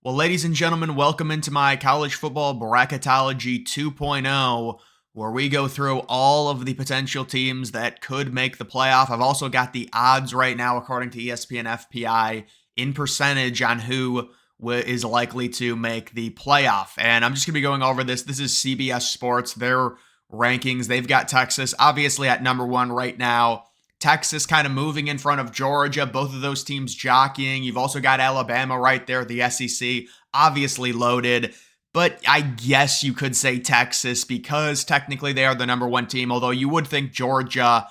Well, ladies and gentlemen, welcome into my college football bracketology 2.0, where we go through all of the potential teams that could make the playoff. I've also got the odds right now, according to ESPN FPI, in percentage on who is likely to make the playoff. And I'm just going to be going over this. This is CBS Sports, their rankings. They've got Texas, obviously, at number one right now. Texas kind of moving in front of Georgia, both of those teams jockeying. You've also got Alabama right there, the SEC, obviously loaded. But I guess you could say Texas because technically they are the number one team, although you would think Georgia.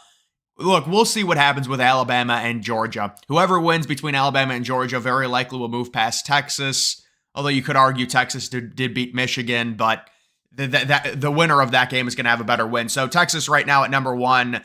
Look, we'll see what happens with Alabama and Georgia. Whoever wins between Alabama and Georgia very likely will move past Texas, although you could argue Texas did beat Michigan, but the winner of that game is going to have a better win. So Texas right now at number one.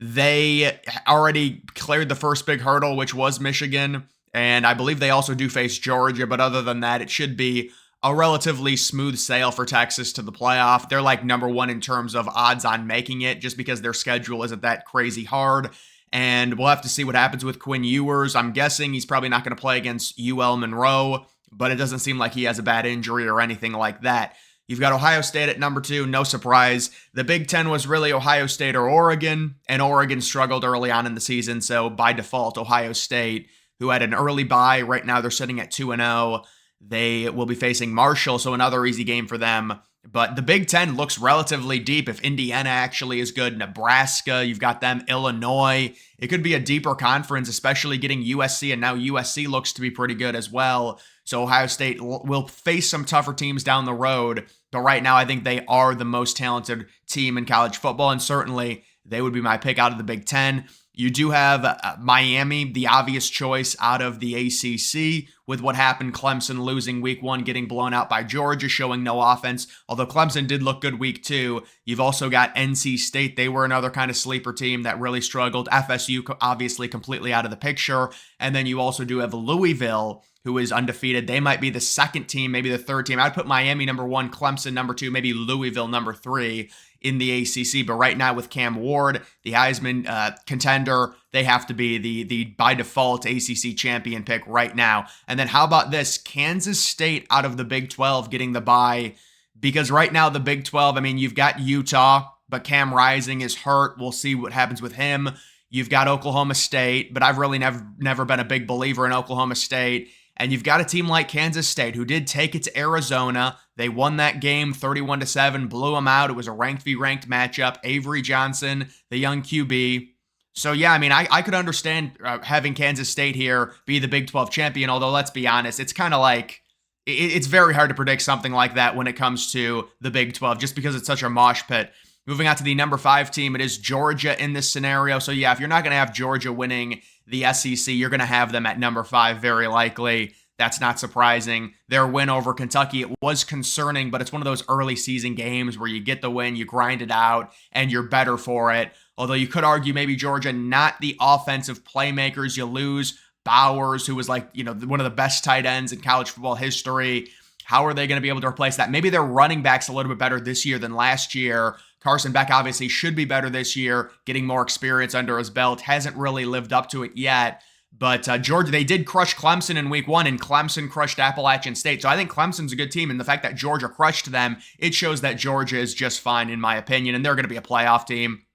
They already cleared the first big hurdle, which was Michigan, and I believe they also do face Georgia, but other than that, it should be a relatively smooth sail for Texas to the playoff. They're like number one in terms of odds on making it, just because their schedule isn't that crazy hard, and we'll have to see what happens with Quinn Ewers. I'm guessing he's probably not going to play against UL Monroe, but it doesn't seem like he has a bad injury or anything like that. You've got Ohio State at number two, no surprise. The Big Ten was really Ohio State or Oregon, and Oregon struggled early on in the season, so by default, Ohio State, who had an early bye, right now they're sitting at 2-0. They will be facing Marshall, so another easy game for them. But the Big Ten looks relatively deep. If Indiana actually is good, Nebraska, you've got them, Illinois. It could be a deeper conference, especially getting USC, and now USC looks to be pretty good as well. So Ohio State will face some tougher teams down the road. But right now, I think they are the most talented team in college football, and certainly they would be my pick out of the Big Ten. You do have Miami, the obvious choice out of the ACC, with what happened, Clemson losing week one, getting blown out by Georgia, showing no offense, although Clemson did look good week two. You've also got NC State. They were another kind of sleeper team that really struggled. FSU, obviously, completely out of the picture. And then you also do have Louisville, who is undefeated. They might be the second team, maybe the third team. I'd put Miami number one, Clemson number two, maybe Louisville number three in the ACC. But right now with Cam Ward, the Heisman contender, they have to be the by default ACC champion pick right now. And then how about this? Kansas State out of the Big 12 getting the bye, because right now the Big 12, I mean, you've got Utah, but Cam Rising is hurt. We'll see what happens with him. You've got Oklahoma State, but I've really never been a big believer in Oklahoma State. And you've got a team like Kansas State who did take it to Arizona. They won that game 31-7, blew them out. It was a ranked v. ranked matchup. Avery Johnson, the young QB. So yeah, I mean, I could understand having Kansas State here be the Big 12 champion, although let's be honest, it's kind of like, it's very hard to predict something like that when it comes to the Big 12, just because it's such a mosh pit. Moving on to the number 5 team, it is Georgia in this scenario. So yeah, if you're not going to have Georgia winning the SEC, you're going to have them at number 5 very likely. That's not surprising. Their win over Kentucky, it was concerning, but it's one of those early season games where you get the win, you grind it out, and you're better for it. Although you could argue maybe Georgia, not the offensive playmakers. You lose Bowers, who was like, one of the best tight ends in college football history. How are they going to be able to replace that? Maybe their running back's a little bit better this year than last year. Carson Beck obviously should be better this year, getting more experience under his belt. Hasn't really lived up to it yet. But Georgia, they did crush Clemson in week one, and Clemson crushed Appalachian State. So I think Clemson's a good team, and the fact that Georgia crushed them, it shows that Georgia is just fine, in my opinion, and they're going to be a playoff team.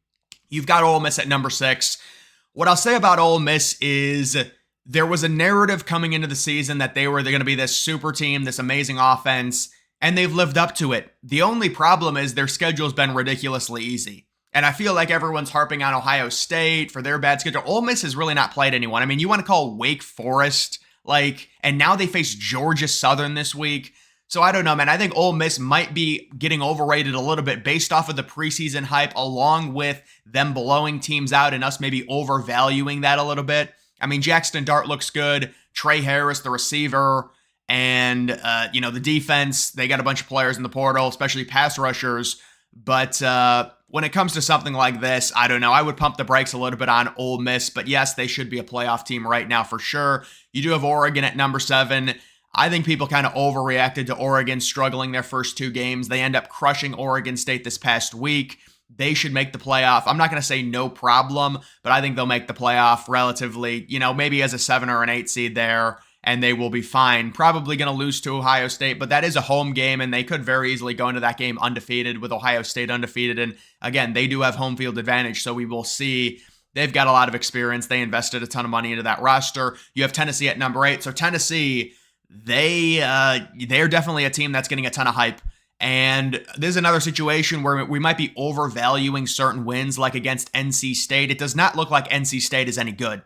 You've got Ole Miss at number 6. What I'll say about Ole Miss is there was a narrative coming into the season that they're going to be this super team, this amazing offense, and they've lived up to it. The only problem is their schedule's been ridiculously easy. And I feel like everyone's harping on Ohio State for their bad schedule. Ole Miss has really not played anyone. I mean, you want to call Wake Forest, and now they face Georgia Southern this week. So I don't know, man. I think Ole Miss might be getting overrated a little bit based off of the preseason hype, along with them blowing teams out and us maybe overvaluing that a little bit. I mean, Jackson Dart looks good. Trey Harris, the receiver, and, the defense, they got a bunch of players in the portal, especially pass rushers. But when it comes to something like this, I don't know. I would pump the brakes a little bit on Ole Miss, but yes, they should be a playoff team right now for sure. You do have Oregon at number 7. I think people kind of overreacted to Oregon struggling their first 2 games. They end up crushing Oregon State this past week. They should make the playoff. I'm not going to say no problem, but I think they'll make the playoff relatively, maybe as a 7 or an 8 seed there. and they will be fine. Probably going to lose to Ohio State, but that is a home game, and they could very easily go into that game undefeated with Ohio State undefeated. And again, they do have home field advantage, so we will see. They've got a lot of experience. They invested a ton of money into that roster. You have Tennessee at number 8. So Tennessee, they're definitely a team that's getting a ton of hype. And this is another situation where we might be overvaluing certain wins, like against NC State. It does not look like NC State is any good.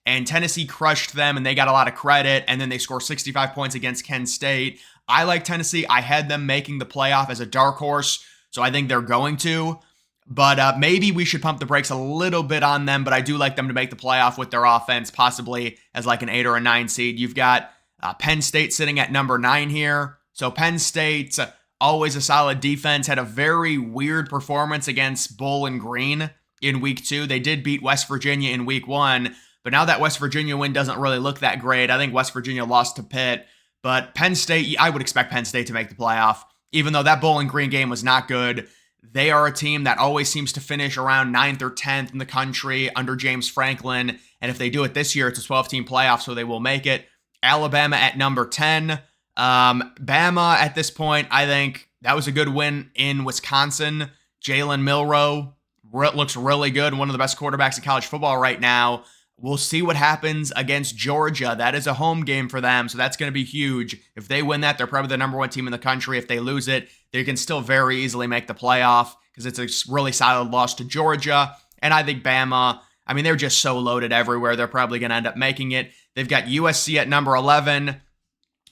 And Tennessee crushed them, and they got a lot of credit, and then they score 65 points against Kent State. I like Tennessee. I had them making the playoff as a dark horse, so I think they're going to. But maybe we should pump the brakes a little bit on them, but I do like them to make the playoff with their offense, possibly as like an 8 or a 9 seed. You've got Penn State sitting at number 9 here. So Penn State, always a solid defense, had a very weird performance against Bowling Green in week 2. They did beat West Virginia in week 1, but now that West Virginia win doesn't really look that great. I think West Virginia lost to Pitt, but Penn State, I would expect Penn State to make the playoff, even though that Bowling Green game was not good. They are a team that always seems to finish around 9th or 10th in the country under James Franklin. And if they do it this year, it's a 12-team playoff, so they will make it. Alabama at number 10. Bama at this point, I think that was a good win in Wisconsin. Jalen Milroe looks really good. One of the best quarterbacks in college football right now. We'll see what happens against Georgia. That is a home game for them, so that's going to be huge. If they win that, they're probably the number 1 team in the country. If they lose it, they can still very easily make the playoff because it's a really solid loss to Georgia. And I think Bama, I mean, they're just so loaded everywhere. They're probably going to end up making it. They've got USC at number 11.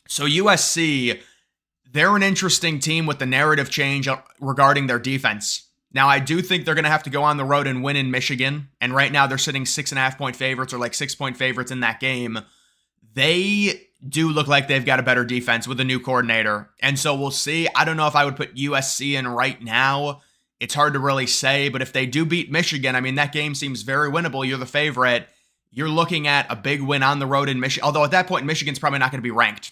So USC, they're an interesting team with the narrative change regarding their defense. Now, I do think they're going to have to go on the road and win in Michigan. And right now, they're sitting 6.5-point favorites or like 6-point favorites in that game. They do look like they've got a better defense with a new coordinator. And so we'll see. I don't know if I would put USC in right now. It's hard to really say. But if they do beat Michigan, I mean, that game seems very winnable. You're the favorite. You're looking at a big win on the road in Michigan. Although at that point, Michigan's probably not going to be ranked.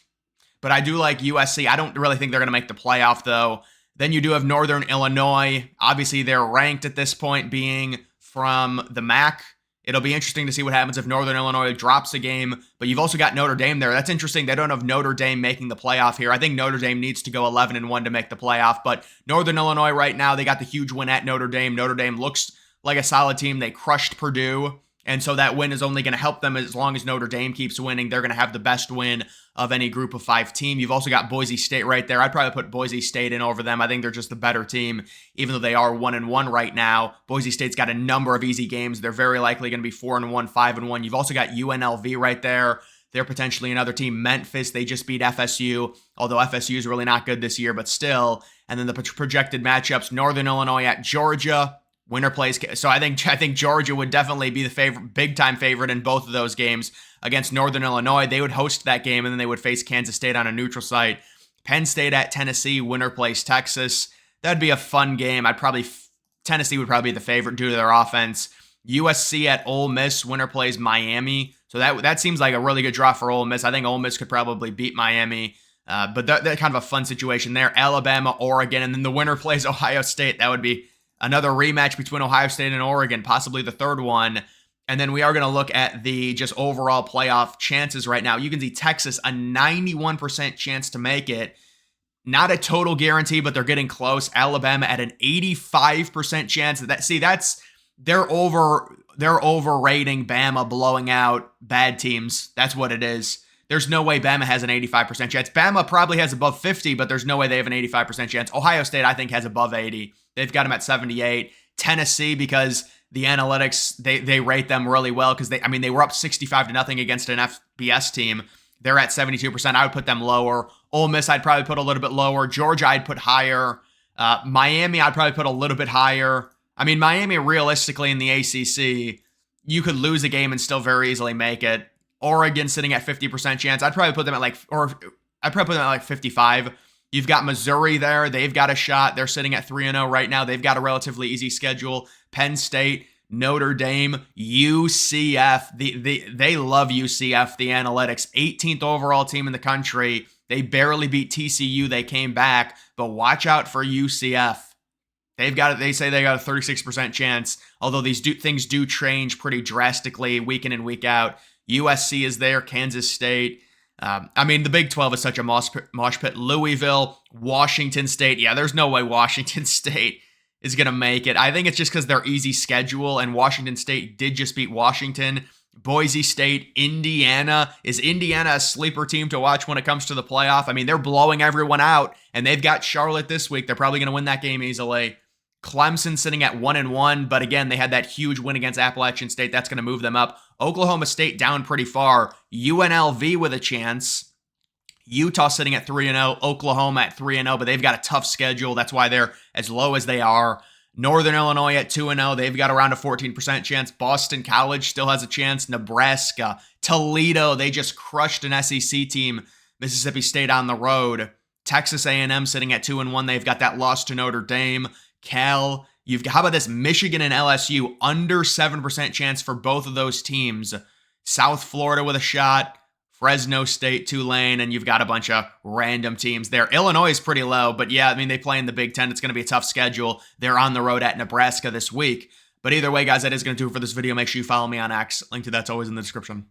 But I do like USC. I don't really think they're going to make the playoff, though. Then you do have Northern Illinois. Obviously, they're ranked at this point, being from the MAC. It'll be interesting to see what happens if Northern Illinois drops a game. But you've also got Notre Dame there. That's interesting. They don't have Notre Dame making the playoff here. I think Notre Dame needs to go 11-1 to make the playoff. But Northern Illinois right now, they got the huge win at Notre Dame. Notre Dame looks like a solid team. They crushed Purdue. And so that win is only going to help them as long as Notre Dame keeps winning. They're going to have the best win of any group of 5 team. You've also got Boise State right there. I'd probably put Boise State in over them. I think they're just the better team, even though they are 1-1 right now. Boise State's got a number of easy games. They're very likely going to be 4-1, 5-1. You've also got UNLV right there. They're potentially another team. Memphis, they just beat FSU, although FSU is really not good this year, but still. And then the projected matchups, Northern Illinois at Georgia. Winner plays. So I think Georgia would definitely be the favorite, big time favorite in both of those games against Northern Illinois. They would host that game, and then they would face Kansas State on a neutral site. Penn State at Tennessee. Winner plays Texas. That'd be a fun game. Tennessee would probably be the favorite due to their offense. USC at Ole Miss. Winner plays Miami. So that seems like a really good draw for Ole Miss. I think Ole Miss could probably beat Miami. But that kind of a fun situation there. Alabama, Oregon, and then the winner plays Ohio State. That would be another rematch between Ohio State and Oregon, possibly the third one. And then we are going to look at the just overall playoff chances right now. You can see Texas, a 91% chance to make it. Not a total guarantee, but they're getting close. Alabama at an 85% chance. They're overrating Bama blowing out bad teams. That's what it is. There's no way Bama has an 85% chance. Bama probably has above 50, but there's no way they have an 85% chance. Ohio State, I think, has above 80. They've got them at 78. Tennessee, because the analytics, they rate them really well because they were up 65-0 against an FBS team. They're at 72%. I would put them lower. Ole Miss, I'd probably put a little bit lower. Georgia, I'd put higher. Miami, I'd probably put a little bit higher. I mean, Miami, realistically, in the ACC, you could lose a game and still very easily make it. Oregon sitting at 50% chance. I'd probably put them at 55. You've got Missouri there. They've got a shot. They're sitting at 3-0 right now. They've got a relatively easy schedule. Penn State, Notre Dame, UCF. They love UCF, the analytics. 18th overall team in the country. They barely beat TCU. They came back, but watch out for UCF. They say they got a 36% chance, although these things do change pretty drastically week in and week out. USC is there, Kansas State. I mean, the Big 12 is such a mosh pit. Louisville, Washington State. Yeah, there's no way Washington State is going to make it. I think it's just because they're easy schedule, and Washington State did just beat Washington. Boise State, Indiana. Is Indiana a sleeper team to watch when it comes to the playoff? I mean, they're blowing everyone out, and they've got Charlotte this week. They're probably going to win that game easily. Clemson sitting at 1-1, but again, they had that huge win against Appalachian State. That's going to move them up. Oklahoma State down pretty far. UNLV with a chance. Utah sitting at 3-0. Oklahoma at 3-0, but they've got a tough schedule. That's why they're as low as they are. Northern Illinois at 2-0. They've got around a 14% chance. Boston College still has a chance. Nebraska. Toledo. They just crushed an SEC team. Mississippi State on the road. Texas A&M sitting at 2-1. They've got that loss to Notre Dame. Cal. How about this? Michigan and LSU. Under 7% chance for both of those teams. South Florida with a shot. Fresno State, Tulane, and you've got a bunch of random teams there. Illinois is pretty low, but yeah, I mean, they play in the Big Ten. It's going to be a tough schedule. They're on the road at Nebraska this week. But either way, guys, that is going to do it for this video. Make sure you follow me on X. Link to that's always in the description.